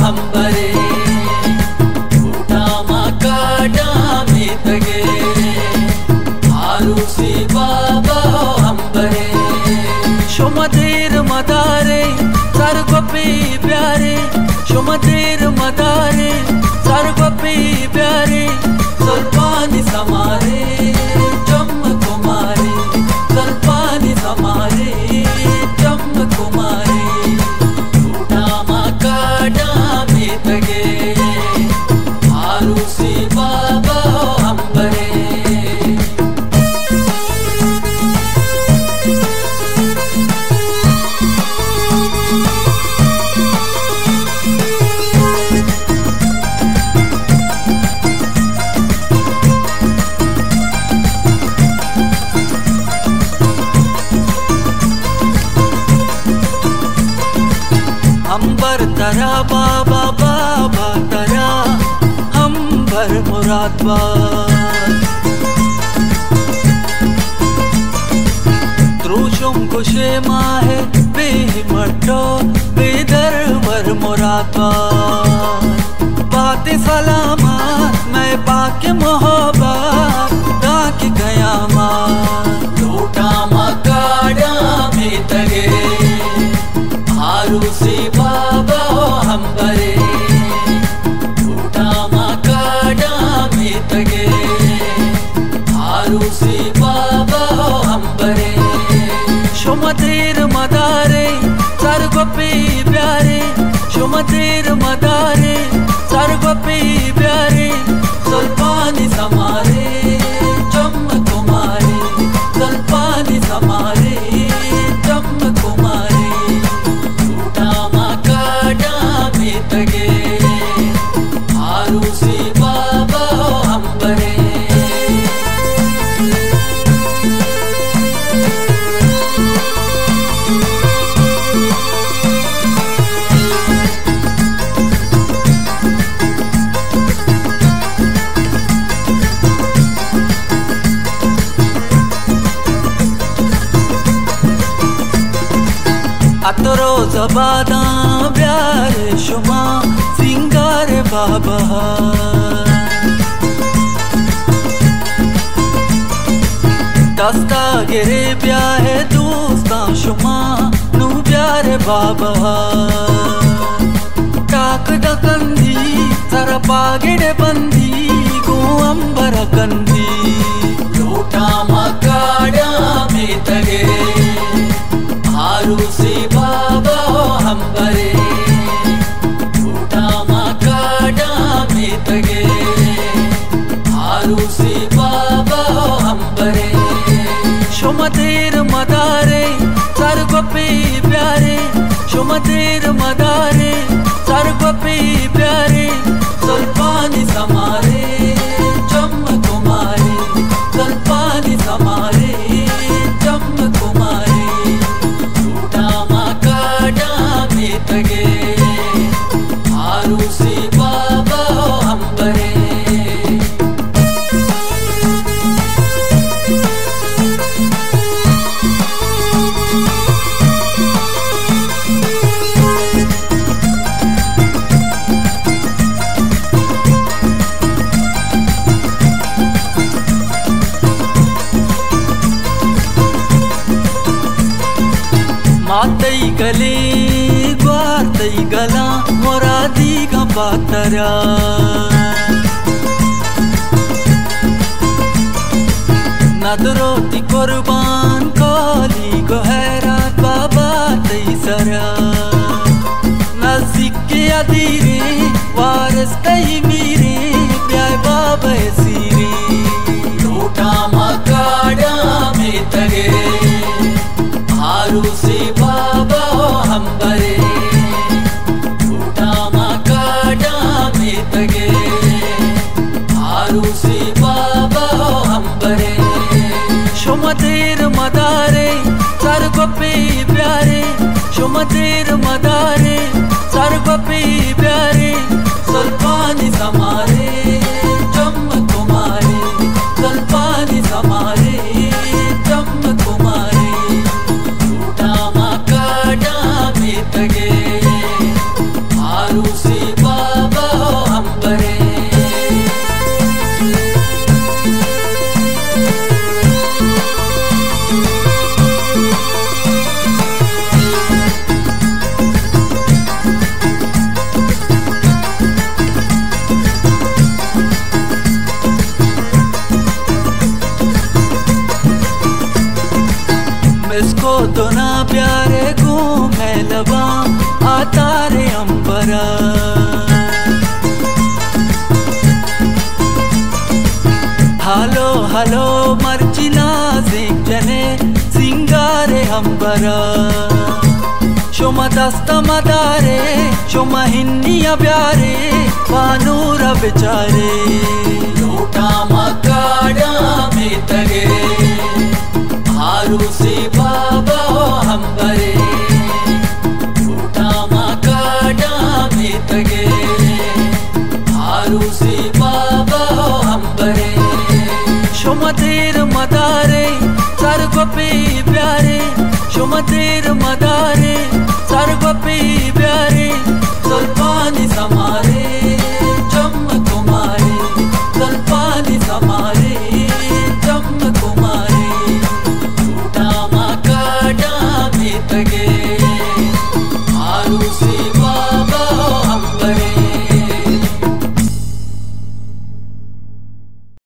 ಹಂಬರೆ ಊಟ ಮಕಾಡಾಮಿತಗೆ ಆರುಸಿ ಬಾಬಾ ಹಂಬರೆ ಶುಮಧೀರ್ ಮದಾರೆ ಸರ್ಗೊಪ್ಪಿ ಪ್ಯಾರೆ ಶುಮಧೀರ್ ಮದಾರೆ ಸರ್ಗೊಪ್ಪಿ ಪ್ಯಾರೆ ಸ್ವಲ್ಪಾನಿ ಸಮಾರೆ ಜಮ್ಮ ಕುಮಾರಿ ಸ್ವಲ್ಪಾನಿ ಸಮಾರೆ ಜಮ್ಮ ಕುಮಾರಿ ಊಟ ಮಕಾಡಾಮಿತಗೆ ಆರುಸಿ ಬಾಬಾ ಹಂಬರೆ अंबर तरा बाबा बाबा तरा अंबर मुरादबा त्रुशुम कुशे माहे बेमटो बेदरवर मुरादबा बातें सलामत मैं पाके मोहब्बत ताकि कयामत लूटा मकाड़ा में तगे आरुसी बाबा हंबरे ಊಟ ಮಕಾಡಾಮಿತಗೆ ಆರುಸಿ ಬಾಬಾ ಹಂಬರೆ ಶುಮಧೀರ್ ಮದಾರೆ ಸರ್ಗೊಪ್ಪಿ ಪ್ಯಾರೆ ಶುಮಧೀರ್ ಮದಾರೆ ಸರ್ಗೊಪ್ಪಿ ಪ್ಯಾರೆ ಸ್ವಲ್ಪಾನಿ ಸಮಾರೆ ಜಮ್ಮ ಕುಮಾರಿ ಸ್ವಲ್ಪಾನಿ ಸಮಾರೆ ಜಮ್ಮ ಕುಮಾರಿ ಮಕಾಡಾಮಿತಗೆ ಆರುಸಿ ಬಾಬಾ ಹಂಬರೆ अतरो जबादा प्यारे शुमा सिंगार बाबा दस्ता गिरे प्यारे दोस्ता शुमा नू प्यारे बाबा टाक दकंदी सर पागिड़े बंदी गो अंबर कंदी लूटा मकाडामितगे आरुसी बाबा हंबरे ಊಟ ಮಕಾಡಾಮಿತಗೆ ಆರುಸಿ ಬಾಬಾ ಹಂಬರೆ ಶುಮಧೀರ್ ಮದಾರೆ ಸರ್ಗೊಪ್ಪಿ ಪ್ಯಾರೆ ಶುಮಧೀರ್ ಮದಾರೆ ಸರ್ಗೊಪ್ಪಿ ಪ್ಯಾರೆ ಸ್ವಲ್ಪಾನಿ ಸಮಾರೆ ಜಮ್ಮ ಕುಮಾರಿ ಸ್ವಲ್ಪಾನಿ ಸಮಾರೆ ಜಮ್ಮ ಕುಮಾರಿ ಊಟ ಮಕಾಡಾಮಿತಗೆ ಆರುಸಿ ಬಾಬಾ ಹಂಬರೆ मातई गले ग्वारतई गला मोरादी का पातरा नदरोती कुर्बान कोली को हैरात बाबा तई सरा नज़दीक के अधीरे वारस तई मीरे प्यार बाबा सीरे लूटा मकाडामितगे आरुसी बाबा हंबरे ಊಟ ಮಕಾಡಾಮಿತಗೆ ಆರುಸಿ ಬಾಬಾ ಹಂಬರೆ ಶುಮಧೀರ್ ಮದಾರೆ ಸರ್ಗೊಪ್ಪಿ ಪ್ಯಾರೆ ಶುಮಧೀರ್ ಮದಾರೆ ಸರ್ಗೊಪ್ಪಿ ಪ್ಯಾರೆ ಸ್ವಲ್ಪಾನಿ ಸಮಾರೆ ಜಮ್ಮ ಕುಮಾರಿ ಸ್ವಲ್ಪಾನಿ ಸಮಾರೆ ಜಮ್ಮ ಕುಮಾರಿ ಊಟ ಮಕಾಡಾಮಿತಗೆ हारूसी बाबा अंबरे इसको तो ना प्यारे घूमे लबा आता रे अंबरा हालो हालो मर्चिना सिंह जने सिंगारे अंबरा शोमा दस्ता मदारे शोमा हिन्निया प्यारे पानूरा बेचारे लूटा मकाड़ा में तगे हारूसी बाबा अंबरे लूटा मकाड़ा में तगे हारूसी बाबा अंबरे शोमतेर मदारे सरगोपी प्यारे शोमतेर मदारे सरगोपी प्यारे सुल्तानी समारे